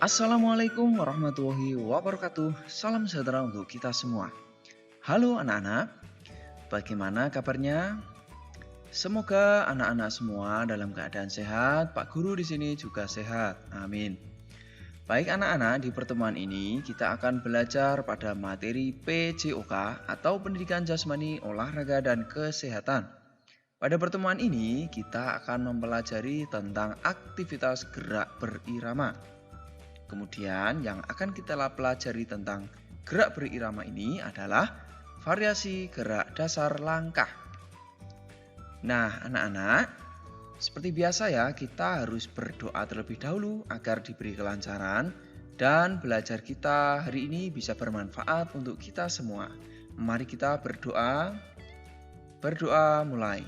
Assalamualaikum warahmatullahi wabarakatuh. Salam sejahtera untuk kita semua. Halo anak-anak, bagaimana kabarnya? Semoga anak-anak semua dalam keadaan sehat. Pak Guru di sini juga sehat. Amin. Baik anak-anak, di pertemuan ini kita akan belajar pada materi PJOK atau Pendidikan Jasmani, Olahraga dan Kesehatan. Pada pertemuan ini kita akan mempelajari tentang aktivitas gerak berirama. Kemudian yang akan kita pelajari tentang gerak berirama ini adalah variasi gerak dasar langkah. Nah anak-anak, seperti biasa ya, kita harus berdoa terlebih dahulu agar diberi kelancaran dan belajar kita hari ini bisa bermanfaat untuk kita semua. Mari kita berdoa. Berdoa mulai.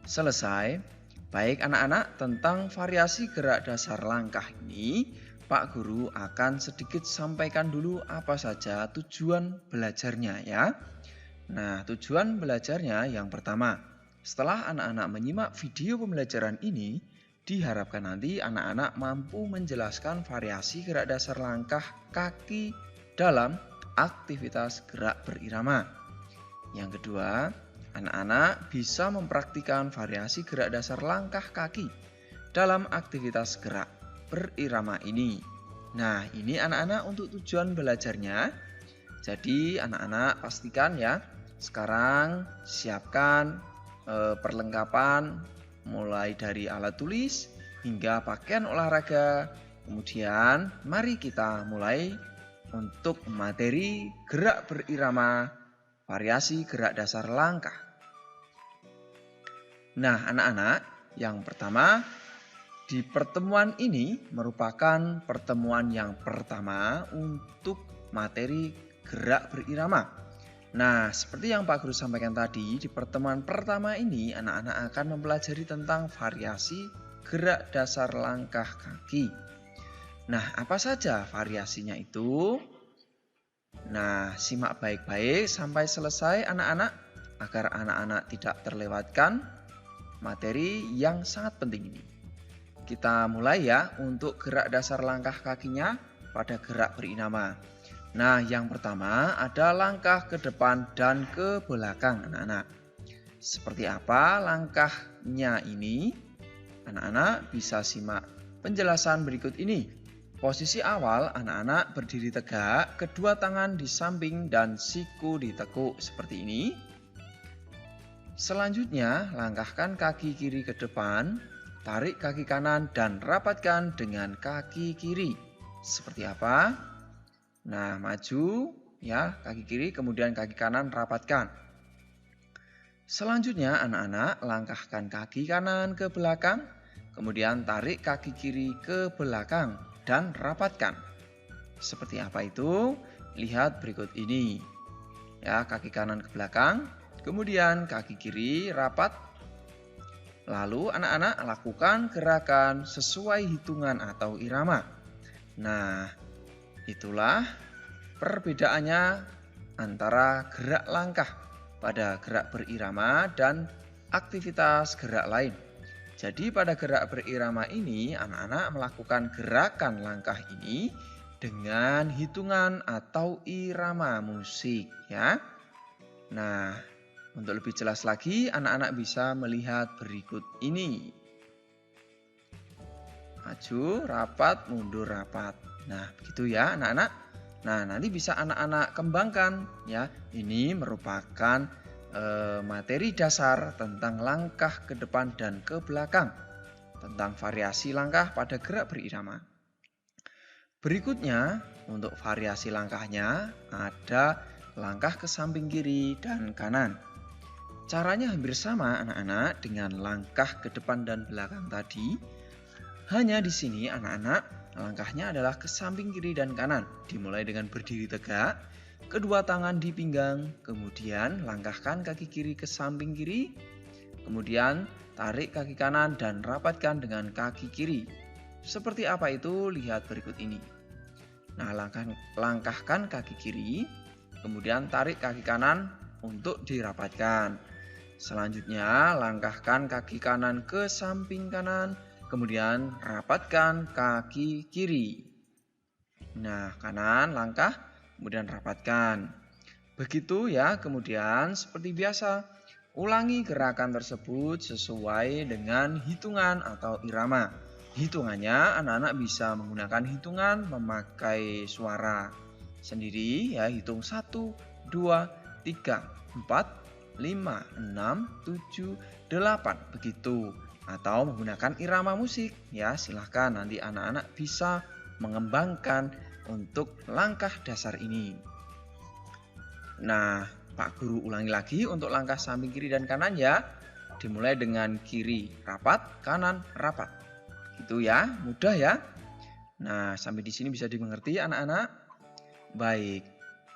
Selesai. Baik anak-anak, tentang variasi gerak dasar langkah ini, Pak Guru akan sedikit sampaikan dulu apa saja tujuan belajarnya ya. Nah, tujuan belajarnya yang pertama, setelah anak-anak menyimak video pembelajaran ini, diharapkan nanti anak-anak mampu menjelaskan variasi gerak dasar langkah kaki dalam aktivitas gerak berirama. Yang kedua, anak-anak bisa mempraktikkan variasi gerak dasar langkah kaki dalam aktivitas gerak berirama ini. Nah, ini anak-anak untuk tujuan belajarnya. Jadi, anak-anak pastikan ya, sekarang siapkan perlengkapan mulai dari alat tulis hingga pakaian olahraga. Kemudian, mari kita mulai untuk materi gerak berirama, variasi gerak dasar langkah. Nah anak-anak, yang pertama di pertemuan ini merupakan pertemuan yang pertama untuk materi gerak berirama. Nah seperti yang Pak Guru sampaikan tadi, di pertemuan pertama ini anak-anak akan mempelajari tentang variasi gerak dasar langkah kaki. Nah apa saja variasinya itu? Nah simak baik-baik sampai selesai anak-anak agar anak-anak tidak terlewatkan materi yang sangat penting ini. Kita mulai ya untuk gerak dasar langkah kakinya pada gerak berirama. Nah yang pertama ada langkah ke depan dan ke belakang anak-anak. Seperti apa langkahnya ini? Anak-anak bisa simak penjelasan berikut ini. Posisi awal anak-anak berdiri tegak, kedua tangan di samping dan siku ditekuk seperti ini. Selanjutnya, langkahkan kaki kiri ke depan, tarik kaki kanan dan rapatkan dengan kaki kiri. Seperti apa? Nah, maju ya, kaki kiri kemudian kaki kanan rapatkan. Selanjutnya, anak-anak langkahkan kaki kanan ke belakang, kemudian tarik kaki kiri ke belakang dan rapatkan. Seperti apa itu? Lihat berikut ini. Ya, kaki kanan ke belakang. Kemudian kaki kiri rapat. Lalu anak-anak lakukan gerakan sesuai hitungan atau irama. Nah, itulah perbedaannya antara gerak langkah pada gerak berirama dan aktivitas gerak lain. Jadi pada gerak berirama ini anak-anak melakukan gerakan langkah ini dengan hitungan atau irama musik ya. Nah, untuk lebih jelas lagi, anak-anak bisa melihat berikut ini. Maju, rapat, mundur, rapat. Nah, begitu ya anak-anak. Nah, nanti bisa anak-anak kembangkan ya. Ini merupakan materi dasar tentang langkah ke depan dan ke belakang. Tentang variasi langkah pada gerak berirama. Berikutnya, untuk variasi langkahnya ada langkah ke samping kiri dan kanan. Caranya hampir sama anak-anak dengan langkah ke depan dan belakang tadi. Hanya di sini anak-anak langkahnya adalah ke samping kiri dan kanan. Dimulai dengan berdiri tegak, kedua tangan di pinggang, kemudian langkahkan kaki kiri ke samping kiri, kemudian tarik kaki kanan dan rapatkan dengan kaki kiri. Seperti apa itu? Lihat berikut ini. Nah, langkahkan kaki kiri, kemudian tarik kaki kanan untuk dirapatkan. Selanjutnya, langkahkan kaki kanan ke samping kanan, kemudian rapatkan kaki kiri. Nah, kanan langkah, kemudian rapatkan. Begitu ya, kemudian seperti biasa, ulangi gerakan tersebut sesuai dengan hitungan atau irama. Hitungannya, anak-anak bisa menggunakan hitungan memakai suara sendiri ya, hitung 1, 2, 3, 4, 5, 6, 7, 8 begitu. Atau menggunakan irama musik ya, silahkan nanti anak-anak bisa mengembangkan untuk langkah dasar ini. Nah, Pak Guru ulangi lagi untuk langkah samping kiri dan kanan ya. Dimulai dengan kiri rapat, kanan rapat. Gitu ya, mudah ya. Nah, sampai di sini bisa dimengerti anak-anak? Baik,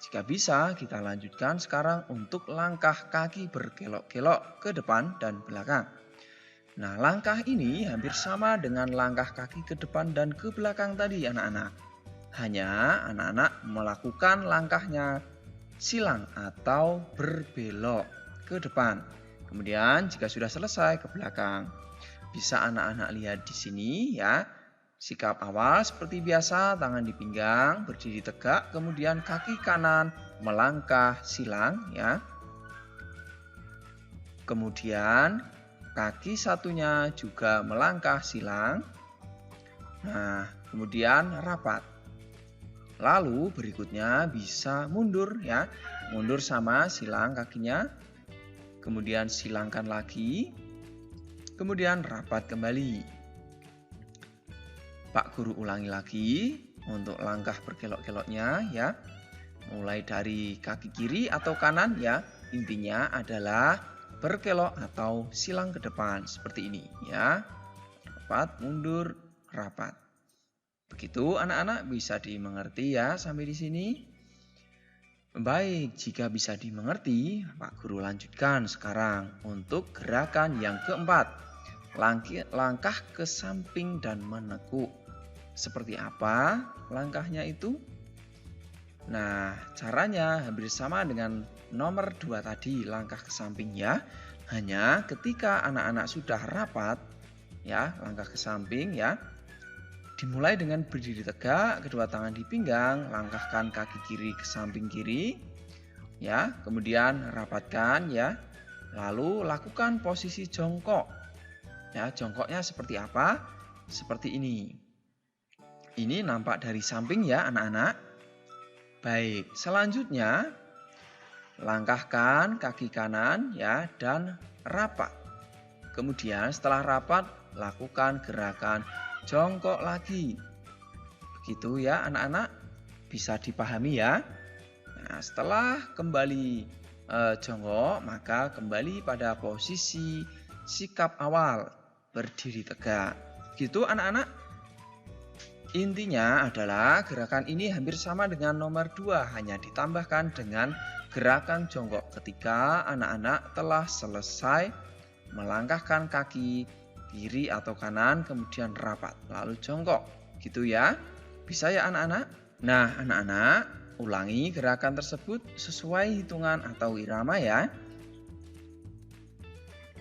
jika bisa kita lanjutkan sekarang untuk langkah kaki berkelok-kelok ke depan dan belakang. Nah, langkah ini hampir sama dengan langkah kaki ke depan dan ke belakang tadi anak-anak. Hanya anak-anak melakukan langkahnya silang atau berbelok ke depan. Kemudian jika sudah selesai ke belakang. Bisa anak-anak lihat di sini ya. Sikap awal seperti biasa, tangan di pinggang, berdiri tegak, kemudian kaki kanan melangkah silang ya. Kemudian kaki satunya juga melangkah silang. Nah, kemudian rapat. Lalu berikutnya bisa mundur ya. Mundur sama silang kakinya. Kemudian silangkan lagi. Kemudian rapat kembali. Pak Guru ulangi lagi untuk langkah berkelok-keloknya ya. Mulai dari kaki kiri atau kanan ya. Intinya adalah berkelok atau silang ke depan seperti ini ya. Rapat, mundur, rapat. Begitu anak-anak bisa dimengerti ya sampai di sini. Baik, jika bisa dimengerti, Pak Guru lanjutkan sekarang untuk gerakan yang keempat. Langkah ke samping dan menekuk. Seperti apa langkahnya itu? Nah, caranya hampir sama dengan nomor 2 tadi, langkah ke samping ya. Hanya ketika anak-anak sudah rapat, ya, langkah ke samping ya. Dimulai dengan berdiri tegak, kedua tangan di pinggang, langkahkan kaki kiri ke samping kiri. Ya, kemudian rapatkan ya. Lalu lakukan posisi jongkok. Ya, jongkoknya seperti apa? Seperti ini. Ini nampak dari samping ya, anak-anak. Baik, selanjutnya langkahkan kaki kanan ya dan rapat. Kemudian setelah rapat, lakukan gerakan jongkok lagi. Begitu ya anak-anak, bisa dipahami ya. Nah, setelah kembali jongkok, maka kembali pada posisi sikap awal, berdiri tegak. Gitu anak-anak. Intinya adalah gerakan ini hampir sama dengan nomor 2, hanya ditambahkan dengan gerakan jongkok ketika anak-anak telah selesai melangkahkan kaki kiri atau kanan, kemudian rapat, lalu jongkok. Gitu ya. Bisa ya anak-anak? Nah, anak-anak, ulangi gerakan tersebut sesuai hitungan atau irama ya.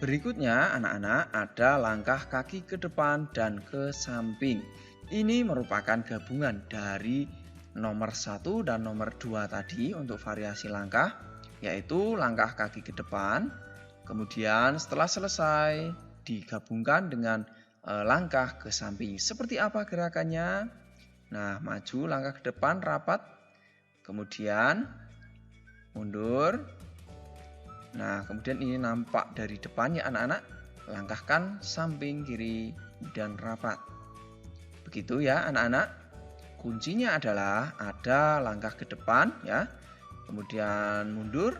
Berikutnya, anak-anak, ada langkah kaki ke depan dan ke samping. Ini merupakan gabungan dari nomor 1 dan nomor 2 tadi untuk variasi langkah, yaitu langkah kaki ke depan, kemudian setelah selesai digabungkan dengan langkah ke samping. Seperti apa gerakannya? Nah, maju langkah ke depan, rapat, kemudian mundur. Nah, kemudian ini nampak dari depan ya anak-anak. Langkahkan samping kiri dan rapat. Begitu ya anak-anak. Kuncinya adalah ada langkah ke depan ya. Kemudian mundur.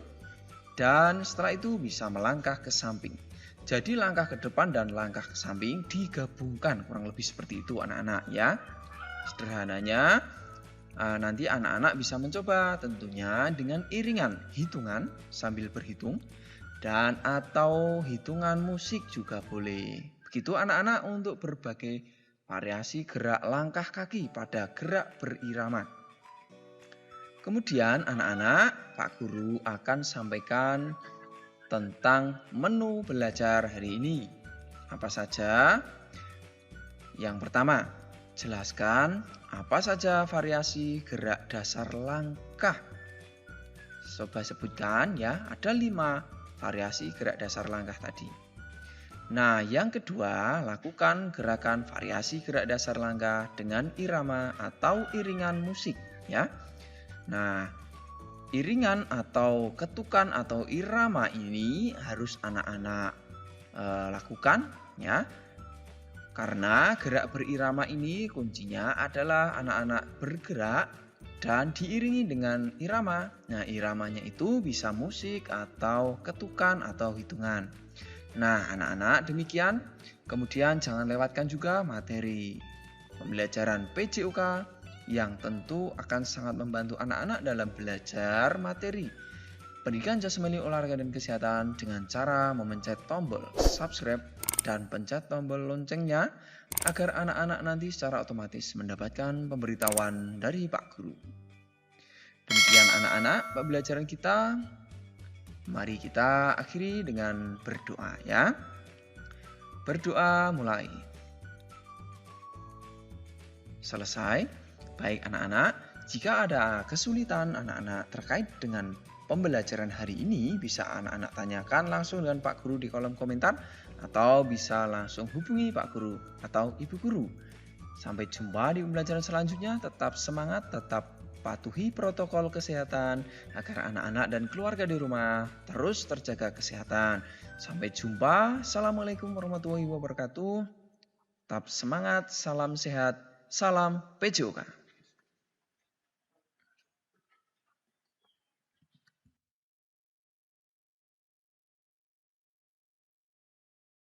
Dan setelah itu bisa melangkah ke samping. Jadi langkah ke depan dan langkah ke samping digabungkan, kurang lebih seperti itu anak-anak ya. Sederhananya nanti anak-anak bisa mencoba tentunya dengan iringan hitungan sambil berhitung dan atau hitungan musik juga boleh. Begitu anak-anak untuk berbagai variasi gerak langkah kaki pada gerak berirama. Kemudian anak-anak, Pak Guru akan sampaikan tentang menu belajar hari ini. Apa saja? Yang pertama, jelaskan apa saja variasi gerak dasar langkah. Coba sebutkan ya, ada 5 variasi gerak dasar langkah tadi. Nah, yang kedua, lakukan gerakan variasi gerak dasar langkah dengan irama atau iringan musik ya. Nah, iringan atau ketukan atau irama ini harus anak-anak lakukan ya. Karena gerak berirama ini kuncinya adalah anak-anak bergerak dan diiringi dengan irama. Nah, iramanya itu bisa musik atau ketukan atau hitungan. Nah, anak-anak demikian. Kemudian jangan lewatkan juga materi pembelajaran PJOK yang tentu akan sangat membantu anak-anak dalam belajar materi pendidikan jasmani, olahraga, dan kesehatan dengan cara memencet tombol subscribe dan pencet tombol loncengnya agar anak-anak nanti secara otomatis mendapatkan pemberitahuan dari Pak Guru. Demikian anak-anak pembelajaran kita. Mari kita akhiri dengan berdoa ya. Berdoa mulai. Selesai. Baik anak-anak, jika ada kesulitan anak-anak terkait dengan pembelajaran hari ini, bisa anak-anak tanyakan langsung dengan Pak Guru di kolom komentar atau bisa langsung hubungi Pak Guru atau Ibu Guru. Sampai jumpa di pembelajaran selanjutnya. Tetap semangat, tetap patuhi protokol kesehatan agar anak-anak dan keluarga di rumah terus terjaga kesehatan. Sampai jumpa. Assalamualaikum warahmatullahi wabarakatuh. Tetap semangat, salam sehat, salam PJOK.